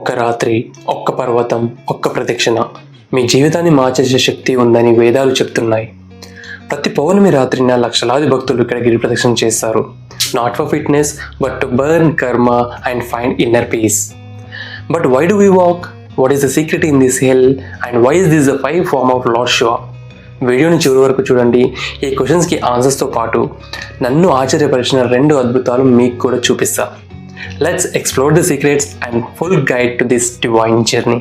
ఒక్క రాత్రి, ఒక్క పర్వతం, ఒక్క ప్రదక్షిణ మీ జీవితాన్ని మార్చేసే శక్తి ఉందని వేదాలు చెప్తున్నాయి. ప్రతి పౌర్ణమి రాత్రిన లక్షలాది భక్తులు ఇక్కడ గిరి ప్రదక్షిణ చేస్తారు. Not for fitness but to burn karma and find inner peace. But why do we walk? What is the secret in this hill and why is this the fire form of lord Shiva? వీడియోని చివరి వరకు చూడండి. ఈ క్వశ్చన్స్కి ఆన్సర్స్తో పాటు నన్ను ఆశ్చర్యపరిచిన 2 అద్భుతాలు మీకు కూడా చూపిస్తా. Let's explore the secrets and full guide to this divine journey.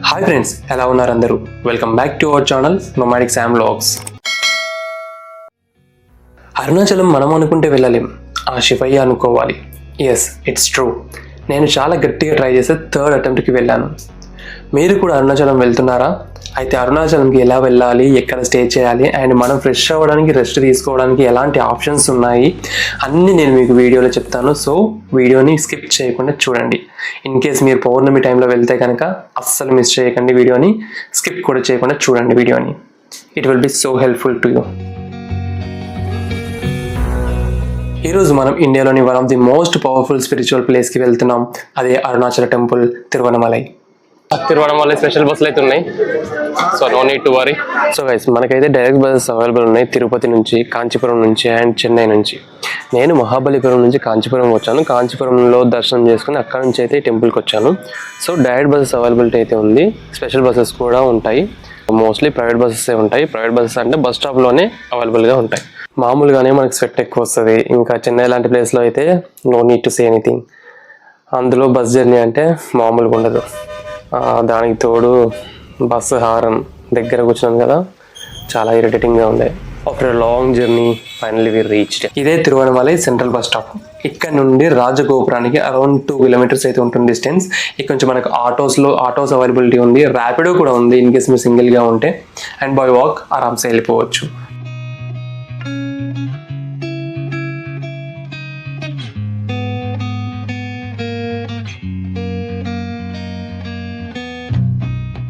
Hi friends, ఎలా ఉన్నారు అందరూ? Welcome back to our channel Nomadic Sam Vlogs. Arunachalam మనం అనుకుంటే వెళ్ళలేం, ఆ శివయ్య అనుకోవాలి. Yes, it's true. నేను చాలా గట్టిగా ట్రై చేస్తే 3rd అటెంప్ట్కి వెళ్ళాను. మీరు కూడా అరుణాచలం వెళ్తున్నారా? అయితే అరుణాచలంకి ఎలా వెళ్ళాలి, ఎక్కడ స్టే చేయాలి అండ్ మనం ఫ్రెష్ అవ్వడానికి, రెస్ట్ తీసుకోవడానికి ఎలాంటి ఆప్షన్స్ ఉన్నాయి అన్నీ నేను మీకు వీడియోలో చెప్తాను. సో వీడియోని స్కిప్ చేయకుండా చూడండి. ఇన్ కేస్ మీరు పౌర్ణమి టైంలో వెళ్తే కనుక అస్సలు మిస్ చేయకండి. వీడియోని స్కిప్ కూడా చేయకుండా చూడండి వీడియోని. It will be so helpful to you. ఈరోజు మనం ఇండియాలోని one of the most powerful spiritual ప్లేస్కి వెళ్తున్నాం. అదే అరుణాచల టెంపుల్, తిరువనమలై. తిరువనమలై స్పెషల్ బస్సులు అయితే ఉన్నాయి, so no need to worry. So guys, మనకైతే డైరెక్ట్ బస్సెస్ అవైలబుల్ ఉన్నాయి తిరుపతి నుంచి, కాంచీపురం నుంచి అండ్ చెన్నై నుంచి. నేను మహాబలిపురం నుంచి కాంచీపురం వచ్చాను. కాంచీపురంలో దర్శనం చేసుకుని అక్కడ నుంచి అయితే టెంపుల్కి వచ్చాను. సో డైరెక్ట్ బస్సెస్ అవైలబిలిటీ అయితే ఉంది. స్పెషల్ బస్సెస్ కూడా ఉంటాయి. మోస్ట్లీ ప్రైవేట్ బస్సెస్ ఉంటాయి. ప్రైవేట్ బస్సెస్ అంటే బస్ స్టాప్లోనే అవైలబుల్గా ఉంటాయి. మామూలుగానే మనకి స్వెట్ ఎక్కువ వస్తుంది. ఇంకా చెన్నై లాంటి ప్లేస్లో అయితే no need to say anything. అందులో బస్ జర్నీ అంటే మామూలుగా ఉండదు. దానికి తోడు బస్సు హారన్ దగ్గర కూర్చున్నాను కదా, చాలా ఇరిటేటింగ్గా ఉండే. After long journey finally we reached. ఇదే తిరువనమలై సెంట్రల్ బస్ స్టాప్. ఇక్కడ నుండి రాజగోపురానికి అరౌండ్ 2 కిలోమీటర్స్ అయితే ఉంటుంది డిస్టెన్స్. ఇక్కడ నుంచి మనకు ఆటోస్ అవైలబిలిటీ ఉంది, ర్యాపిడో కూడా ఉంది ఇన్ కేస్ మీరు సింగిల్గా ఉంటే. అండ్ బై వాక్ ఆరామ్సే వెళ్ళిపోవచ్చు.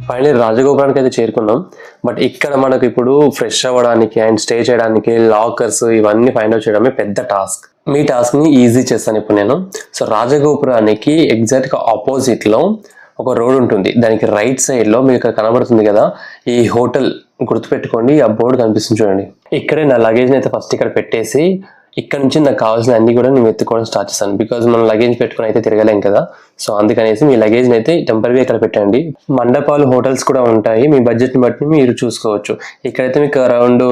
ఫైనల్లీ రాజగోపురానికి అయితే చేరుకున్నాం. బట్ ఇక్కడ మనకు ఇప్పుడు ఫ్రెష్ అవ్వడానికి అండ్ స్టే చేయడానికి లాకర్స్ ఇవన్నీ ఫైండ్ అవుట్ చేయడమే పెద్ద టాస్క్. మీ టాస్క్ని ఈజీ చేస్తాను ఇప్పుడు నేను. సో రాజగోపురానికి ఎగ్జాక్ట్గా ఆపోజిట్లో ఒక రోడ్ ఉంటుంది. దానికి రైట్ సైడ్లో మీకు ఇక్కడ కనబడుతుంది కదా ఈ హోటల్, గుర్తుపెట్టుకోండి. ఆ బోర్డు కనిపిస్తుంది చూడండి. ఇక్కడే నా లగేజ్ని అయితే ఫస్ట్ ఇక్కడ పెట్టేసి ఇక్కడ నుంచి నాకు కావాల్సిన అన్ని కూడా నేను ఎత్తుకోవడం స్టార్ట్ చేస్తాను. బికాజ్ మనం లగేజ్ పెట్టుకుని అయితే తిరగలేం కదా. సో అందుకనేసి మీ లగేజ్ని అయితే టెంపరీగా ఇక్కడ పెట్టండి. మండపాలు, హోటల్స్ కూడా ఉంటాయి. మీ బడ్జెట్ని బట్టి మీరు చూసుకోవచ్చు. ఇక్కడైతే మీకు అరౌండ్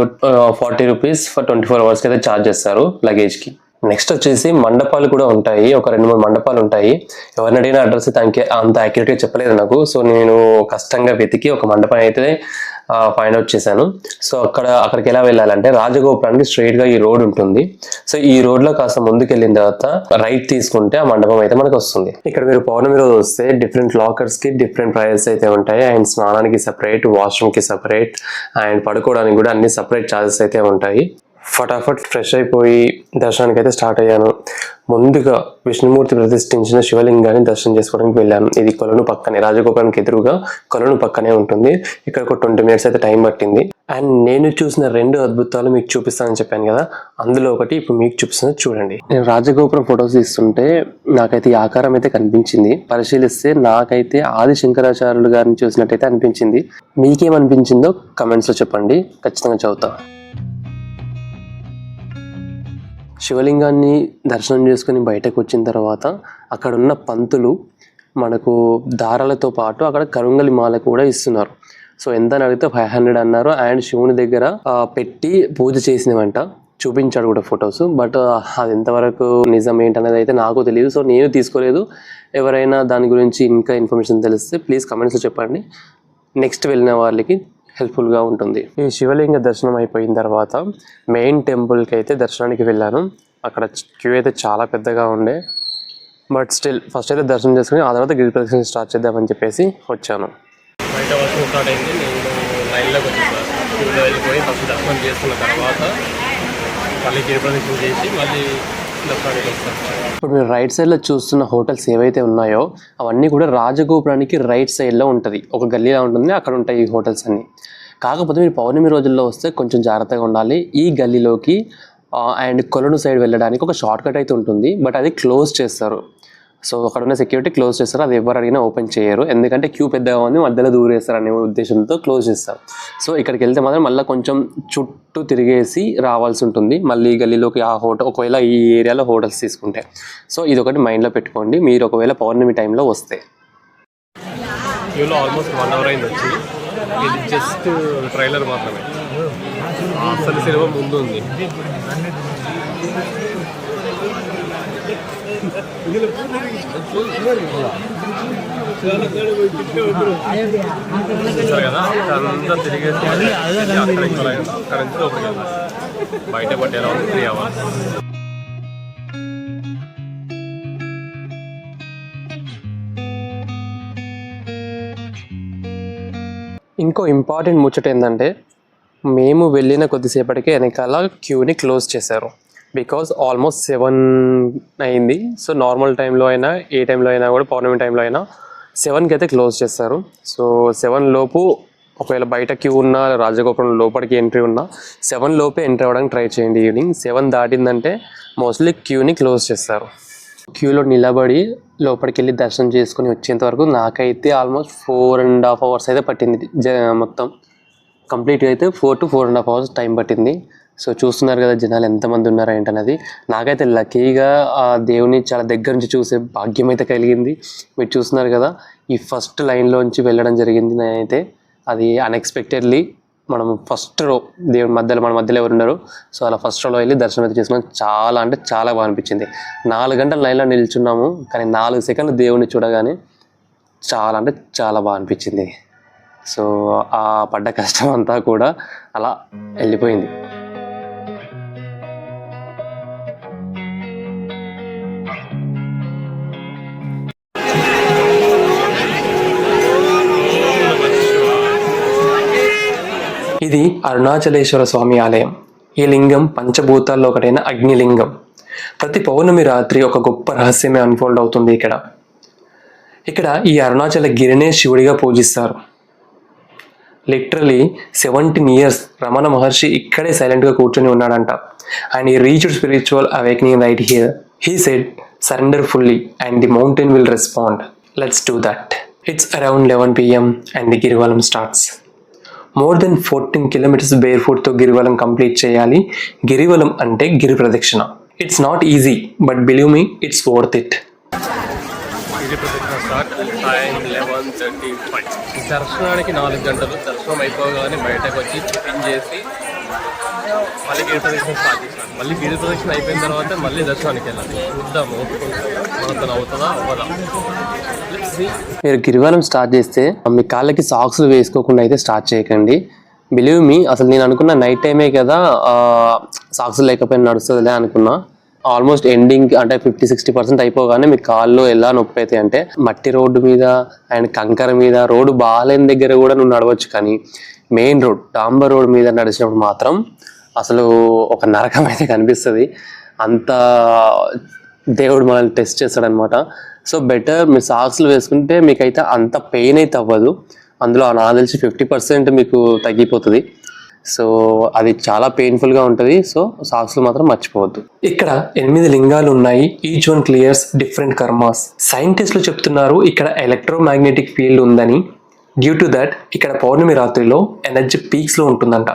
40 రూపీస్ ఫర్ 24 అవర్స్కి అయితే ఛార్జ్ చేస్తారు లగేజ్కి. నెక్స్ట్ వచ్చేసి మండపాలు కూడా ఉంటాయి. ఒక 2-3 మండపాలు ఉంటాయి. ఎవరిని అడిగిన అడ్రస్ అయితే అంత యాక్యురేట్గా చెప్పలేదు నాకు. సో నేను కష్టంగా వెతికి ఒక మండపం అయితే ఫైండ్ అవుట్ చేశాను. సో అక్కడికి ఎలా వెళ్ళాలంటే రాజగోపురానికి స్ట్రైట్గా ఈ రోడ్ ఉంటుంది. సో ఈ రోడ్లో కాస్త ముందుకు వెళ్ళిన తర్వాత రైట్ తీసుకుంటే ఆ మండపం అయితే మనకు వస్తుంది. ఇక్కడ మీరు పౌర్ణమి రోజు వస్తే డిఫరెంట్ లాకర్స్కి డిఫరెంట్ ప్రైజెస్ అయితే ఉంటాయి. అండ్ స్నానానికి సపరేట్, వాష్రూమ్కి సపరేట్ అండ్ పడుకోవడానికి కూడా అన్ని సపరేట్ ఛార్జెస్ అయితే ఉంటాయి. ఫటాఫట్ ఫ్రెష్ అయిపోయి దర్శనానికి అయితే స్టార్ట్ అయ్యాను. ముందుగా విష్ణుమూర్తి ప్రతిష్ఠించిన శివలింగాన్ని దర్శనం చేసుకోవడానికి వెళ్ళాను. ఇది కొలను పక్కనే, రాజగోపురానికి ఎదురుగా కొలను పక్కనే ఉంటుంది. ఇక్కడ ఒక 20 మినిట్స్ అయితే టైం పట్టింది. అండ్ నేను చూసిన 2 అద్భుతాలు మీకు చూపిస్తానని చెప్పాను కదా, అందులో ఒకటి ఇప్పుడు మీకు చూపిస్తాను చూడండి. నేను రాజగోపురం ఫొటోస్ తీస్తుంటే నాకైతే ఈ ఆకారం అయితే కనిపించింది. పరిశీలిస్తే నాకైతే ఆది శంకరాచార్యులు గారిని చూసినట్టయితే అనిపించింది. మీకేమనిపించిందో కమెంట్స్లో చెప్పండి, ఖచ్చితంగా చదువుతా. శివలింగాన్ని దర్శనం చేసుకుని బయటకు వచ్చిన తర్వాత అక్కడ ఉన్న పంతులు మనకు దారాలతో పాటు అక్కడ కరుంగలి మాల కూడా ఇస్తున్నారు. సో ఎంత అని అడిగితే 500 అన్నారు. అండ్ శివుని దగ్గర పెట్టి పూజ చేసినవంట చూపించాడు కూడా ఫొటోస్. బట్ అది ఎంతవరకు నిజం ఏంటనేది అయితే నాకు తెలియదు. సో నేను తీసుకోలేదు. ఎవరైనా దాని గురించి ఇంకా ఇన్ఫర్మేషన్ తెలిస్తే ప్లీజ్ కమెంట్స్లో చెప్పండి. నెక్స్ట్ వెళ్ళిన వాళ్ళకి హెల్ప్ఫుల్గా ఉంటుంది. ఈ శివలింగ దర్శనం అయిపోయిన తర్వాత మెయిన్ టెంపుల్కి అయితే దర్శనానికి వెళ్ళాను. అక్కడ క్యూ అయితే చాలా పెద్దగా ఉండే. బట్ స్టిల్ ఫస్ట్ అయితే దర్శనం చేసుకుని ఆ తర్వాత గిరి ప్రదక్షిణ స్టార్ట్ చేద్దామని చెప్పేసి వచ్చాను. బయట వర్షం స్టార్ట్ అయింది. నేను లైన్లోకి వచ్చేసాను. క్యూలో వెళ్ళిపోయి ఫస్ట్ దర్శనం చేసుకున్న తర్వాత మళ్ళీ గిరి ప్రదక్షిణ చేసి మళ్ళీ ఇప్పుడు మీరు రైట్ సైడ్లో చూస్తున్న హోటల్స్ ఏవైతే ఉన్నాయో అవన్నీ కూడా రాజగోపురానికి రైట్ సైడ్లో ఉంటుంది. ఒక గల్లీలా ఉంటుంది, అక్కడ ఉంటాయి ఈ హోటల్స్ అన్నీ. కాకపోతే మీరు పౌర్ణమి రోజుల్లో వస్తే కొంచెం జాగ్రత్తగా ఉండాలి. ఈ గల్లీలోకి అండ్ కొలను సైడ్ వెళ్ళడానికి ఒక షార్ట్ కట్ అయితే ఉంటుంది. బట్ అది క్లోజ్ చేస్తారు. సో అక్కడ ఉన్న సెక్యూరిటీ క్లోజ్ చేస్తారు, అది ఎవరు అడిగినా ఓపెన్ చేయరు, ఎందుకంటే క్యూ పెద్దగా ఉంది, మధ్యలో దూరేస్తారు అనే ఉద్దేశంతో క్లోజ్ చేస్తారు. సో ఇక్కడికి వెళ్తే మాత్రం మళ్ళీ కొంచెం చుట్టూ తిరిగేసి రావాల్సి ఉంటుంది, మళ్ళీ గల్లీలోకి ఆ హోటల్, ఒకవేళ ఈ ఏరియాలో హోటల్స్ తీసుకుంటే. సో ఇది ఒకటి మైండ్లో పెట్టుకోండి మీరు ఒకవేళ పౌర్ణమి టైంలో వస్తే. ఆల్మోస్ట్ 1 hour అయింది వచ్చి, ఇది జస్ట్ ట్రైలర్ మాత్రమే, అసలు సినిమా ముందు ఉంది. చూసారు కదా అంతా తిరిగేసి అక్కడ నుంచి లోపలికి వెళ్తాం, బయట పట్టేలా 3 hours. ఇంకో ఇంపార్టెంట్ ముచ్చట ఏంటంటే మేము వెళ్ళిన కొద్దిసేపటికే వెనకాల క్యూని క్లోజ్ చేశారు, బికాజ్ ఆల్మోస్ట్ 7 అయింది. సో నార్మల్ టైంలో అయినా ఏ టైంలో అయినా కూడా పౌర్ణమి టైంలో అయినా 7కి అయితే క్లోజ్ చేస్తారు. సో 7 లోపు ఒకవేళ బయట క్యూ ఉన్నా, రాజగోపురం లోపలికి ఎంట్రీ ఉన్నా 7 లోపే ఎంట్రీ అవ్వడానికి ట్రై చేయండి. ఈవినింగ్ 7 దాటిందంటే మోస్ట్లీ క్యూని క్లోజ్ చేస్తారు. క్యూలో నిలబడి లోపలికి వెళ్ళి దర్శనం చేసుకుని వచ్చేంత వరకు నాకైతే ఆల్మోస్ట్ 4.5 hours అయితే పట్టింది. మొత్తం కంప్లీట్గా అయితే 4 to 4.5 hours టైం పట్టింది. సో చూస్తున్నారు కదా జనాలు ఎంతమంది ఉన్నారా ఏంటనేది. నాకైతే లక్కీగా ఆ దేవుని చాలా దగ్గర నుంచి చూసే భాగ్యం అయితే కలిగింది. మీరు చూస్తున్నారు కదా ఈ ఫస్ట్ లైన్లోంచి వెళ్ళడం జరిగింది. నేనైతే అది అన్ఎక్స్పెక్టెడ్లీ మనం ఫస్ట్ రో దేవుడి మధ్యలో, మన మధ్యలో ఎవరు ఉన్నారు, సో అలా ఫస్ట్ రోలో వెళ్ళి దర్శనం అయితే చేసుకున్నాం. చాలా అంటే చాలా బాగా అనిపించింది. 4 గంటల లైన్లో నిల్చున్నాము, కానీ 4 సెకండ్లు దేవుడిని చూడగానే చాలా అంటే చాలా బాగా అనిపించింది. సో ఆ పడ్డ కష్టం అంతా కూడా అలా వెళ్ళిపోయింది. ఇది అరుణాచలేశ్వర స్వామి ఆలయం. ఈ లింగం పంచభూతాల్లో ఒకటైన అగ్నిలింగం. ప్రతి పౌర్ణమి రాత్రి ఒక గొప్ప రహస్యమే అన్ఫోల్డ్ అవుతుంది ఇక్కడ ఈ అరుణాచల గిరినే శివుడిగా పూజిస్తారు. లిటరలీ 17 years రమణ మహర్షి ఇక్కడే సైలెంట్గా కూర్చొని ఉన్నాడంట. And he reached spiritual awakening right here. He said surrender fully and the mountain will respond. Let's do that. It's around 11 PM and the Girivalam starts. More than 14 kilometers బేర్ఫుట్తో Girivalam complete చేయాలి. గిరివలం అంటే గిరి ప్రదక్షిణ. It's not easy but believe me it's worth it. గిరి ప్రదక్షిణ start time 11:35. దర్శనానికి 4 గంటలు. దర్శనం అయిపోగానే బయటకు వచ్చి టిఫిన్ చేసి మళ్ళీ గిరి ప్రదక్షిణ స్టార్ట్ చేస్తాను. మళ్ళీ గిరి ప్రదక్షిణ అయిపోయిన తర్వాత మళ్ళీ దర్శనానికి వెళ్ళాలి. చూద్దాము మనతో అవుతుందా అవ్వదా. మీరు గిరివలం స్టార్ట్ చేస్తే మీ కాళ్ళకి సాక్స్లు వేసుకోకుండా అయితే స్టార్ట్ చేయకండి. బిలీవ్ మీ, అసలు నేను అనుకున్న నైట్ టైమే కదా సాక్స్ లేకపోయినా నడుస్తుందిలే అనుకున్నా. ఆల్మోస్ట్ ఎండింగ్ అంటే 50-60% అయిపోగానే మీ కాళ్ళు ఎలా నొప్పి అవుతాయి అంటే, మట్టి రోడ్డు మీద అండ్ కంకర మీద, రోడ్డు బాగాలేని దగ్గర కూడా నువ్వు నడవచ్చు, కానీ మెయిన్ రోడ్ డాంబర్ రోడ్ మీద నడిచినప్పుడు మాత్రం అసలు ఒక నరకం అయితే కనిపిస్తుంది. అంత దేవుడు మనల్ని టెస్ట్ చేస్తాడనమాట. సో బెటర్ మీరు సాక్స్లు వేసుకుంటే మీకైతే అంత పెయిన్ అయితే అవ్వదు. అందులో నాకు తెలిసి 50% మీకు తగ్గిపోతుంది. సో అది చాలా పెయిన్ఫుల్గా ఉంటుంది. సో సాక్స్లు మాత్రం మర్చిపోవద్దు. ఇక్కడ 8 లింగాలు ఉన్నాయి. Each one clears different karmas. సైంటిస్టులు చెప్తున్నారు ఇక్కడ ఎలక్ట్రోమాగ్నెటిక్ ఫీల్డ్ ఉందని. డ్యూ టు దట్ ఇక్కడ పౌర్ణమి రాత్రిలో ఎనర్జీ పీక్స్లో ఉంటుందంట.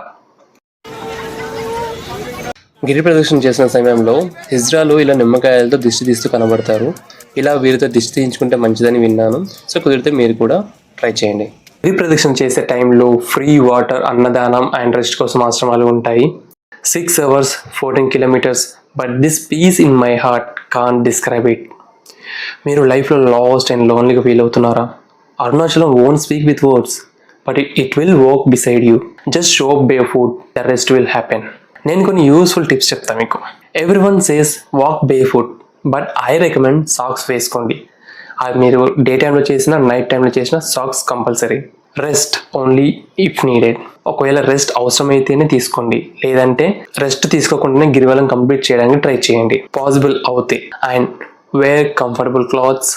గిరి ప్రదక్షిణ చేసిన సమయంలో హిజ్రాలు ఇలా నిమ్మకాయలతో దిష్టి తీస్తూ కనబడతారు. ఇలా వీరితో దిష్టి తీయించుకుంటే మంచిదని విన్నాను. సో కుదిరితే మీరు కూడా ట్రై చేయండి. గిరి ప్రదక్షిణ చేసే టైంలో ఫ్రీ వాటర్, అన్నదానం అండ్ రెస్ట్ కోసం ఆశ్రమాలు ఉంటాయి. 6 hours 14 kilometers, but this peace in my heart can't describe it. మీరు లైఫ్లో లాస్ట్ అండ్ లోన్లీగా ఫీల్ అవుతున్నారా? Arunachalam won't speak with words, but it will walk beside you. Just show up barefoot, the rest will happen. నేను కొన్ని useful tips చెప్తాను మీకు. Everyone says walk barefoot, but I recommend socks వేసుకోండి. అది మీరు day టైంలో చేసినా నైట్ టైంలో చేసినా socks compulsory. Rest only if needed. ఒకవేళ రెస్ట్ అవసరమైతేనే తీసుకోండి, లేదంటే రెస్ట్ తీసుకోకుండానే గిరివలం కంప్లీట్ చేయడానికి ట్రై చేయండి పాసిబుల్ అవుతే. And wear comfortable clothes.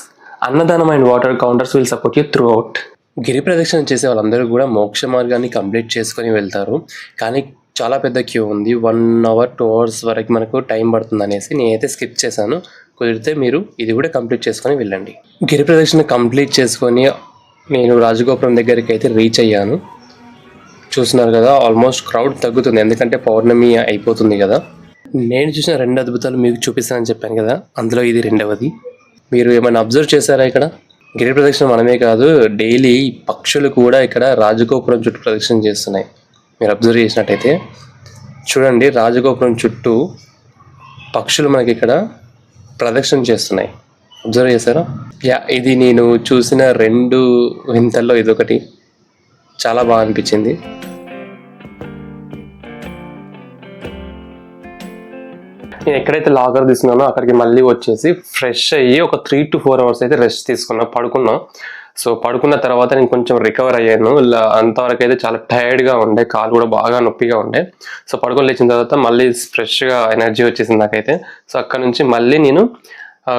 అన్నదానం and water counters will support you throughout. గిరి ప్రదక్షిణ చేసే వాళ్ళందరూ కూడా మోక్ష మార్గాన్ని కంప్లీట్ చేసుకొని వెళ్తారు, కానీ చాలా పెద్ద క్యూ ఉంది. 1 hour 2 hours వరకు మనకు టైం పడుతుంది అనేసి నేనైతే స్కిప్ చేశాను. కుదిరితే మీరు ఇది కూడా కంప్లీట్ చేసుకొని వెళ్ళండి. గిరి ప్రదక్షిణ కంప్లీట్ చేసుకొని నేను రాజగోపురం దగ్గరికి అయితే రీచ్ అయ్యాను. చూస్తున్నారు కదా, ఆల్మోస్ట్ క్రౌడ్ తగ్గుతుంది ఎందుకంటే పౌర్ణమి అయిపోతుంది కదా. నేను చూసిన 2 అద్భుతాలు మీకు చూపిస్తానని చెప్పాను కదా, అందులో ఇది 2వది. మీరు ఏమైనా అబ్జర్వ్ చేశారా? ఇక్కడ గిరి ప్రదక్షిణ మనమే కాదు, డైలీ పక్షులు కూడా ఇక్కడ రాజగోపురం చుట్టూ ప్రదక్షిణ చేస్తున్నాయి. మీరు అబ్జర్వ్ చేసినట్టయితే చూడండి, రాజగోపురం చుట్టూ పక్షులు మనకి ఇక్కడ ప్రదక్షిణ చేస్తున్నాయి. అబ్జర్వ్ చేశారా? ఇది నేను చూసిన 2 వింతల్లో ఇదొకటి. చాలా బాగా అనిపించింది. నేను ఎక్కడైతే లాకర్ తీసుకున్నానో అక్కడికి మళ్ళీ వచ్చేసి ఫ్రెష్ అయ్యి ఒక 3 to 4 hours అయితే రెస్ట్ తీసుకున్నా, పడుకున్నా. సో పడుకున్న తర్వాత నేను కొంచెం రికవర్ అయ్యాను. అంతవరకు అయితే చాలా టైర్డ్గా ఉండే, కాలు కూడా బాగా నొప్పిగా ఉండే. సో పడుకొని లేచిన తర్వాత మళ్ళీ ఫ్రెష్గా ఎనర్జీ వచ్చేసింది నాకైతే. సో అక్కడ నుంచి మళ్ళీ నేను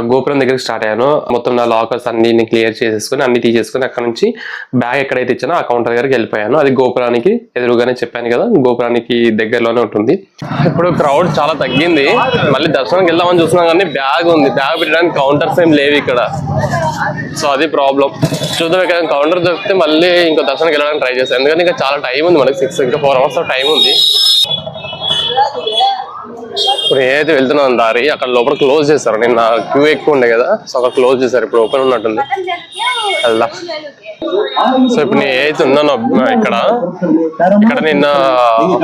గోపురం దగ్గరికి స్టార్ట్ అయ్యాను. మొత్తం నా లాకర్స్ అన్ని క్లియర్ చేసేసుకుని అన్ని తీసేసుకుని అక్కడ నుంచి బ్యాగ్ ఎక్కడైతే ఇచ్చానో ఆ కౌంటర్ దగ్గరికి వెళ్ళిపోయాను. అది గోపురానికి ఎదురుగానే చెప్పాను కదా, గోపురానికి దగ్గరలోనే ఉంటుంది. ఇప్పుడు క్రౌడ్ చాలా తగ్గింది. మళ్ళీ దర్శనానికి వెళ్దామని చూస్తున్నాం కానీ బ్యాగ్ ఉంది, బ్యాగ్ పెట్టడానికి కౌంటర్స్ ఏం లేవు ఇక్కడ. సో అది ప్రాబ్లం. చూద్దాం, ఇక్కడ కౌంటర్ దొరికితే మళ్ళీ ఇంకో దర్శనానికి వెళ్ళడానికి ట్రై చేస్తాను. ఎందుకంటే ఇంకా చాలా టైం ఉంది మనకి, 6 ఇంకా 4 hours టైం ఉంది. ఇప్పుడు ఏదైతే వెళ్తున్నాం దారి అక్కడ లోపల క్లోజ్ చేస్తారు. నిన్న క్యూ ఎక్కువ ఉండే కదా, సో అక్కడ క్లోజ్ చేశారు. ఇప్పుడు ఓపెన్ ఉన్నట్టుంది. వెళ్దాం. సో ఇప్పుడు నేను ఏదైతే ఉన్నానో ఇక్కడ నిన్న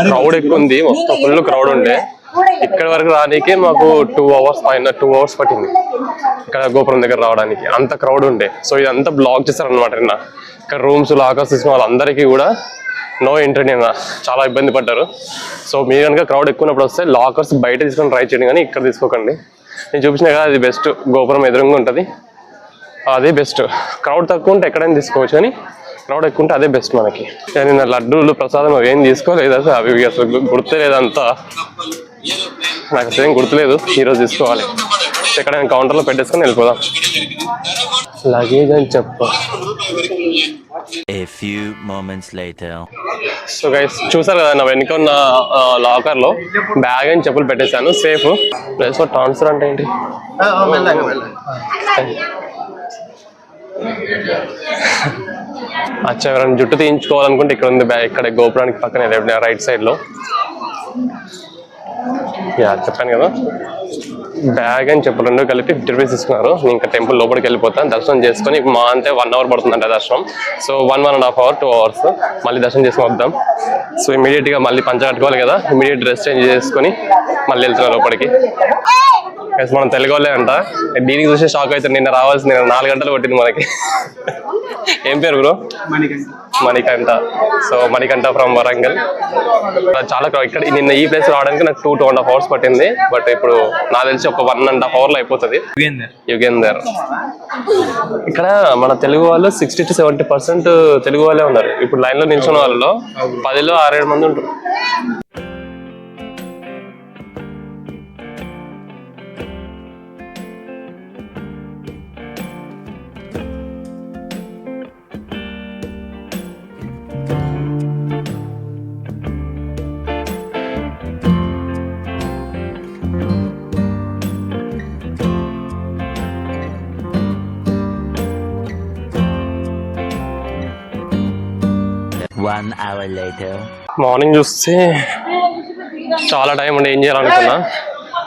క్రౌడ్ ఎక్కువ ఉంది, మొత్తం ఫుల్ క్రౌడ్ ఉండే. ఇక్కడ వరకు రానికి మాకు 2 hours పైన 2 hours పట్టింది ఇక్కడ గోపురం దగ్గర రావడానికి, అంత క్రౌడ్ ఉండే. సో ఇదంతా బ్లాక్ చేస్తారు అనమాట. నిన్న ఇక్కడ రూమ్స్ లాకర్స్ తీసుకున్న వాళ్ళందరికీ కూడా నో ఎంట్రీ. నిన్న చాలా ఇబ్బంది పడ్డారు. సో మీరు కనుక క్రౌడ్ ఎక్కువ ఉన్నప్పుడు వస్తే లాకర్స్ బయట తీసుకొని ట్రై చేయండి, కానీ ఇక్కడ తీసుకోకండి. నేను చూపించిన కదా, అది బెస్ట్. గోపురం ఎదురుగా ఉంటుంది, అదే బెస్ట్. క్రౌడ్ తక్కువ ఉంటే ఎక్కడైనా తీసుకోవచ్చు, కానీ క్రౌడ్ ఎక్కువ ఉంటే అదే బెస్ట్ మనకి. నిన్న లడ్డూలు ప్రసాదం ఏం తీసుకోలేదు అసలు, అవి అసలు గుర్తులేదు అంతా. నాకు అసలు ఏం గుర్తులేదు. ఈరోజు తీసుకోవాలి. ఇక్కడ నేను కౌంటర్లో పెట్టేసుకొని వెళ్ళిపోదాం. లగేజ్ అని చెప్పు. A few moments later. So guys, చూసారు కదా, నా వెనుక ఉన్న లాకర్ లో బ్యాగ్ అని చెప్పులు పెట్టేశాను. Safe plus. ట్రాన్స్ఫర్ అంటే ఏంటి? అచ్చా, ఎవరైనా జుట్టు తీయించుకోవాలనుకుంటే ఇక్కడ ఉంది బ్యాగ్. ఇక్కడ గోపురానికి పక్కనే రైట్ సైడ్ లో. చెప్పాను కదా, బ్యాగ్ అని చెప్పు 2 కలిపి 50 rupees తీసుకున్నారు. నేను ఇంకా టెంపుల్ లోపలికి వెళ్ళిపోతాను. దర్శనం చేసుకొని మా అంతే 1 hour పడుతుందంట దర్శనం. సో 1.5 hour 2 hours మళ్ళీ దర్శనం చేసుకుని వద్దాం. సో ఇమీడియట్ గా మళ్ళీ పంచ కట్టుకోవాలి కదా, ఇమీడియట్ డ్రెస్ చేంజ్ చేసుకొని మళ్ళీ వెళ్తున్నాం లోపలికి. మనం తెలుగు వాళ్ళే అంట. దీనికి చూసే షాక్ అవుతుంది. నిన్న రావాల్సింది 4 గంటలు పట్టింది మనకి. ఏం పేరు bro? Manikanta. So Manikanta from Warangal. చాలా ఇక్కడ నిన్న ఈ ప్లేస్ రావడానికి నాకు 2.5 hours పట్టింది. బట్ ఇప్పుడు నాకు తెలిసి ఒక 1.5 hour లో అయిపోతుంది. యుగేందర్. ఇక్కడ మన తెలుగు వాళ్ళు 60 to 70% తెలుగు వాళ్ళే ఉన్నారు. ఇప్పుడు లైన్ లో నిల్చున్న వాళ్ళలో 10లో 6-7 మంది ఉంటారు. One hour later. మార్నింగ్ చూస్తే చాలా టైం ఉండి ఏం చేయాలనుకున్నా,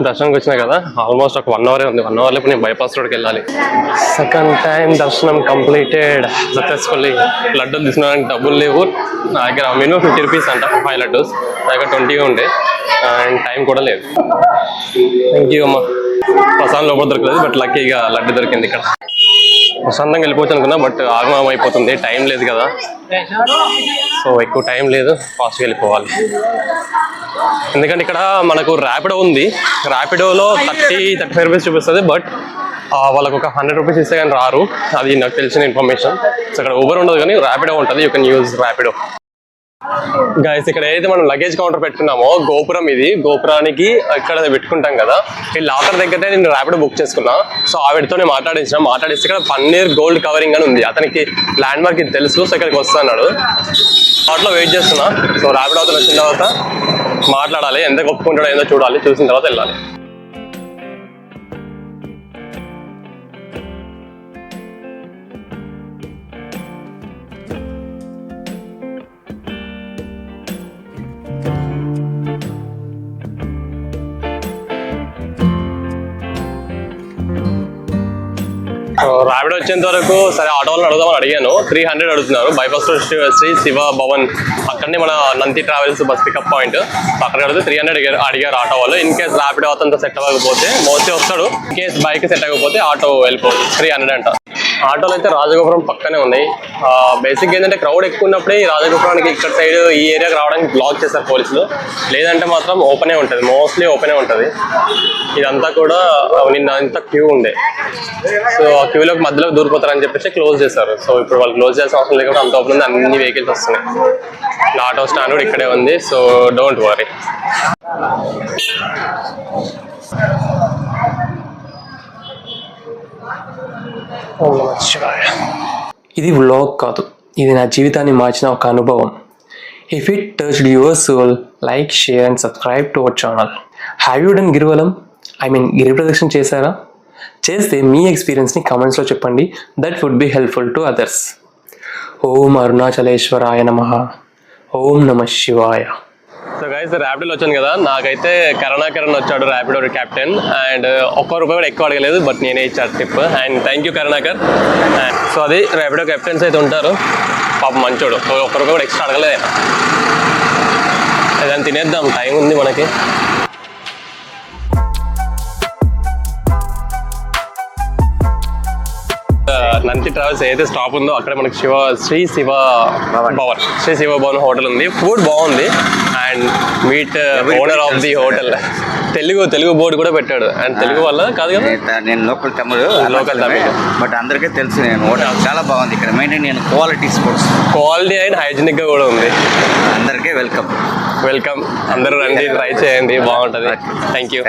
దర్శనంకి వచ్చినా కదా, ఆల్మోస్ట్ ఒక 1 hour ఉంది. 1 hour లో ఇప్పుడు నేను బైపాస్ రోడ్కి వెళ్ళాలి. సెకండ్ టైం దర్శనం కంప్లీటెడ్ సక్సెస్ఫుల్లీ. లడ్డూలు తీసుకున్నానికి డబ్బులు లేవు నా దగ్గర. మినిమం 50 rupees అంట 5 లడ్డూస్. నా దగ్గర 20 ఉండే అండ్ టైం కూడా లేదు. థ్యాంక్ యూ అమ్మా. ప్రసాదం లోపల దొరకలేదు, బట్ లక్కీగా లడ్డు దొరికింది ఇక్కడ. ప్రశాంతంగా వెళ్ళిపోవచ్చు అనుకున్నా, బట్ ఆగమం అయిపోతుంది, టైం లేదు కదా. సో ఎక్కువ టైం లేదు, ఫాస్ట్గా వెళ్ళిపోవాలి. ఎందుకంటే ఇక్కడ మనకు ర్యాపిడో ఉంది. ర్యాపిడోలో 30-35 rupees చూపిస్తుంది, బట్ వాళ్ళకు ఒక 100 rupees ఇస్తే కానీ రారు. అది నాకు తెలిసిన ఇన్ఫర్మేషన్. సో ఇక్కడ ఊబర్ ఉండదు, కానీ ర్యాపిడో ఉంటుంది. You can use Rapido. Guys, ఇక్కడ ఏదైతే మనం లగేజ్ కౌంటర్ పెట్టుకున్నామో గోపురం, ఇది గోపురానికి ఇక్కడ పెట్టుకుంటాం కదా, ఈ లాకర్ దగ్గరే నేను ర్యాపిడో బుక్ చేసుకున్నా. సో ఆవిడతోనే మాట్లాడేసి ఇక్కడ పన్నీర్ గోల్డ్ కవరింగ్ అని ఉంది. అతనికి ల్యాండ్ మార్క్ ఇది తెలుసు. సో ఇక్కడికి వస్తున్నాడు. వాటిలో వెయిట్ చేస్తున్నా. సో ర్యాపిడో అతను వచ్చిన తర్వాత మాట్లాడాలి, ఎంత ఒప్పుకుంటాడో ఏందో చూడాలి. చూసిన తర్వాత వెళ్ళాలి. రాపిడో వచ్చేంత వరకు సరే ఆటో వాళ్ళని అడుగుదామని అడిగాను. 300 అడుగుతున్నారు. బైపాస్ శ్రీ శివ భవన్ అక్కడనే మన Nandi travels bus pickup point అక్కడ అడిగితే 300 అడిగారు ఆటో వాళ్ళు. ఇన్ కేస్ రాపిడో అతనితో సెట్ అవ్వకపోతే మోస్ట్లీ వస్తాడు. ఇన్ కేస్ బైక్ సెట్ అవ్వకపోతే ఆటో వెళ్ళిపోదు. 300 అంట. ఆటోలు అయితే రాజగోపురం పక్కనే ఉన్నాయి. బేసిక్ ఏంటంటే క్రౌడ్ ఎక్కువ ఉన్నప్పుడే ఈ రాజగోపురానికి ఇక్కడ సైడ్ ఈ ఏరియాకి రావడానికి బ్లాక్ చేస్తారు పోలీసులు. లేదంటే మాత్రం ఓపెనే ఉంటుంది, మోస్ట్లీ ఓపెనే ఉంటుంది. ఇదంతా కూడా నిన్న అంతా క్యూ ఉండే. సో ఆ క్యూలోకి మధ్యలో దూరిపోతారని చెప్పేసి క్లోజ్ చేశారు. సో ఇప్పుడు వాళ్ళు క్లోజ్ చేసిన అవసరం లేకుండా అంత ఓపెన్ ఉంది, అన్ని వెహికల్స్ వస్తున్నాయి. ఆటో స్టాండ్ కూడా ఇక్కడే ఉంది. So don't worry. ఇది వ్లాగ్ కాదు, ఇది నా జీవితాన్ని మార్చిన ఒక అనుభవం. If it touched your soul, like, share and subscribe to our channel. Have you done Girivalam? గిరి ప్రదక్షిణ చేశారా? చేస్తే మీ ఎక్స్పీరియన్స్ని కామెంట్స్లో చెప్పండి. That would be helpful to others. ఓం అరుణాచలేశ్వరాయ నమః. ఓం నమః శివాయ. సో గైస్ ర్యాపిడోలో వచ్చాను కదా, నాకైతే కరుణాకరణ్ వచ్చాడు ర్యాపిడో క్యాప్టెన్. అండ్ ₹1 కూడా ఎక్కువ అడగలేదు, బట్ నేనే ఇచ్చాను tip. And thank you Karunakar. So అది ర్యాపిడో కెప్టెన్స్ అయితే ఉంటారు, పాప మంచోడు. ₹1 కూడా ఎక్స్ట్రా అడగలేదు. ఏదైనా తినేద్దాం, టైం ఉంది మనకి. నంది ట్రావెల్స్ ఏదైతే స్టాప్ ఉందో అక్కడ మనకి శ్రీ శివ భవన్ హోటల్ ఉంది. ఫుడ్ బాగుంది. And meet owner of the hotel Telugu board కూడా పెట్టాడు. అండ్ తెలుగు వల్ల కాదు కదా, నేను లోకల్ తమిళ్ బట్ అందరికీ తెలుసు. నేను హోటల్ చాలా బాగుంది. ఇక్కడ మెయింటైన్ నేను క్వాలిటీ అండ్ హైజీనిక్ గా కూడా ఉంది. అందరికీ వెల్కమ్. అందరూ రండి, ట్రై చేయండి, బాగుంటుంది. Thank you.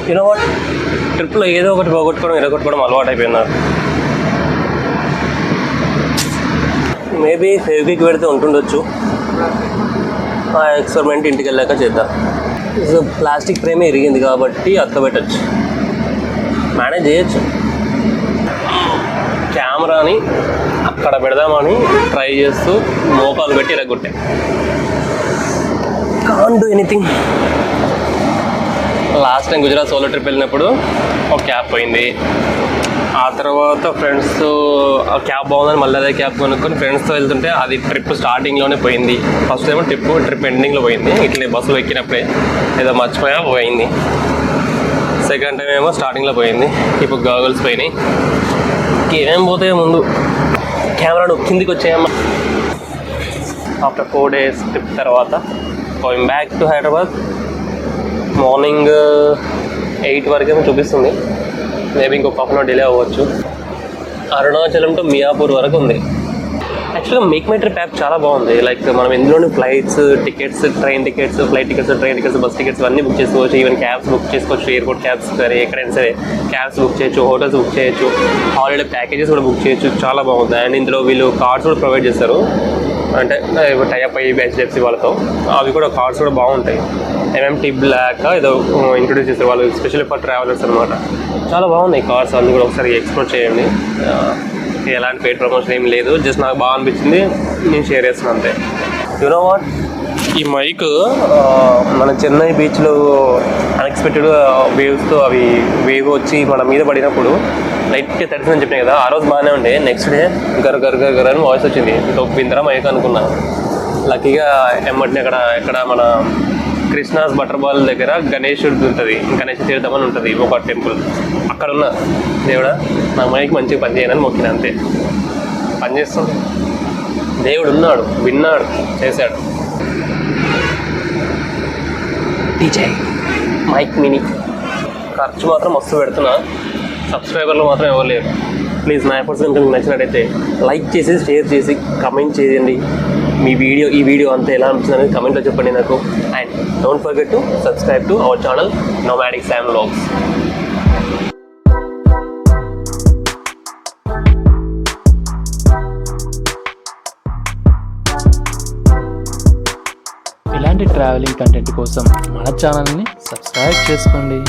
యూనో వాట్, ట్రిప్లో ఏదో ఒకటి పోగొట్టుకోవడం ఎరగొట్టుకోవడం అలవాటు అయిపోయింది. మేబీ ఫెవిక్విక్ పెడితే ఉంటుండొచ్చు. ఆ ఎక్స్పెరిమెంట్ ఇంటికి వెళ్ళాక చేద్దాం. సో ప్లాస్టిక్ ఫ్రేమే ఇరిగింది కాబట్టి అతకబెట్టచ్చు, మేనేజ్ చేయొచ్చు. కెమెరాని అక్కడ పెడదామని ట్రై చేస్తూ మోకాలు పెట్టి ఎరగొట్టే. Can't do anything. Last time Gujarat solo trip వెళ్ళినప్పుడు ఒక క్యాబ్ పోయింది. ఆ తర్వాత ఫ్రెండ్స్తో క్యాబ్ బాగుందని మళ్ళీ అదే క్యాబ్ కొనుక్కొని ఫ్రెండ్స్తో వెళ్తుంటే అది ట్రిప్ స్టార్టింగ్లోనే పోయింది. ఫస్ట్ ఏమో ట్రిప్ ఎండింగ్లో పోయింది. ఇట్లా బస్సులో ఎక్కినప్పుడే ఏదో మర్చిపోయా పోయింది. సెకండ్ టైం ఏమో స్టార్టింగ్లో పోయింది. ఇప్పుడు గాగుల్స్ పోయినాయి. ఏమేమి పోతాయో ముందు. కెమెరా కిందికి వచ్చాయమ్మా. ఆఫ్టర్ 4 days ట్రిప్ తర్వాత going back to Hyderabad. Morning 8 వరకేమో చూపిస్తుంది. మేబీ ఇంకొక హాఫ్ అన్ అవర్ డిలే అవ్వచ్చు. అరుణాచలం టు మియాపూర్ వరకు ఉంది. యాక్చువల్గా మేక్ మై ట్రిప్ యాప్ చాలా బాగుంది. లైక్ మనం ఇందులోని flights tickets, train tickets, flight tickets, train tickets, bus tickets అన్నీ బుక్ చేసుకోవచ్చు. ఈవెన్ క్యాబ్స్ బుక్ చేసుకోవచ్చు. ఎయిర్పోర్ట్ క్యాబ్స్ సరే, ఎక్కడైనా సరే క్యాబ్స్ బుక్ చేయొచ్చు, హోటల్స్ బుక్ చేయొచ్చు, హాలిడే ప్యాకేజెస్ కూడా బుక్ చేయొచ్చు. చాలా బాగుంది. అండ్ ఇందులో వీళ్ళు కార్డ్స్ కూడా ప్రొవైడ్ చేస్తారు. అంటే టైఅప్ అయ్యి హెచ్డిఎఫ్సి వాళ్ళతో అవి కూడా కార్డ్స్ కూడా బాగుంటాయి. MMT బ్లాక్ ఏదో ఇంట్రొడ్యూస్ చేస్తారు వాళ్ళు, స్పెషల్లీ ఫర్ ట్రావెలర్స్ అనమాట. చాలా బాగున్నాయి కార్డ్స్ అన్నీ కూడా. ఒకసారి ఎక్స్ప్లోర్ చేయండి. ఎలాంటి పెయిడ్ ప్రమోషన్ ఏం లేదు, జస్ట్ నాకు బాగా అనిపించింది, నేను షేర్ చేస్తున్నాను అంతే. యూనో వాట్, ఈ మైక్ మన చెన్నై బీచ్లో అన్ఎక్స్పెక్టెడ్ వేవ్స్తో అవి వేవ్ వచ్చి మన మీద పడినప్పుడు లైట్గా తడిసిందని చెప్పినాయి కదా, ఆ రోజు బాగానే ఉండే. నెక్స్ట్ డే గర్ అని వాయిస్ వచ్చింది. తొప్పిందరా మైక్ అనుకున్నా. లక్కీగా ఎమ్మటిని ఎక్కడ మన కృష్ణాస్ బటర్ బాల్ దగ్గర గణేశుడు ఉంటుంది, గణేష్ తీర్థం అని ఉంటుంది ఒక టెంపుల్. అక్కడ ఉన్న దేవుడా నా మైక్ మంచిగా పనిచేయనని మొక్కిన, అంతే. పనిచేస్తుంది. దేవుడు ఉన్నాడు, విన్నాడు, చేశాడు. DJ mic mini. ఖర్చు మాత్రం మస్తు పెడుతున్నా. సబ్స్క్రైబర్లు మాత్రం ఎవరు లేరు. ప్లీజ్ నా ఎఫర్ట్స్ కనుక మీకు నచ్చినట్టయితే లైక్ చేసి, షేర్ చేసి, కమెంట్ చేయండి. ఈ వీడియో అంతా ఎలా అనిపిస్తుంది అనేది కమెంట్లో చెప్పండి నాకు. And don't forget to subscribe to our channel nomadic Sam vlogs. ఇలాంటి ట్రావెలింగ్ కంటెంట్ కోసం మన ఛానల్ని సబ్స్క్రైబ్ చేసుకోండి.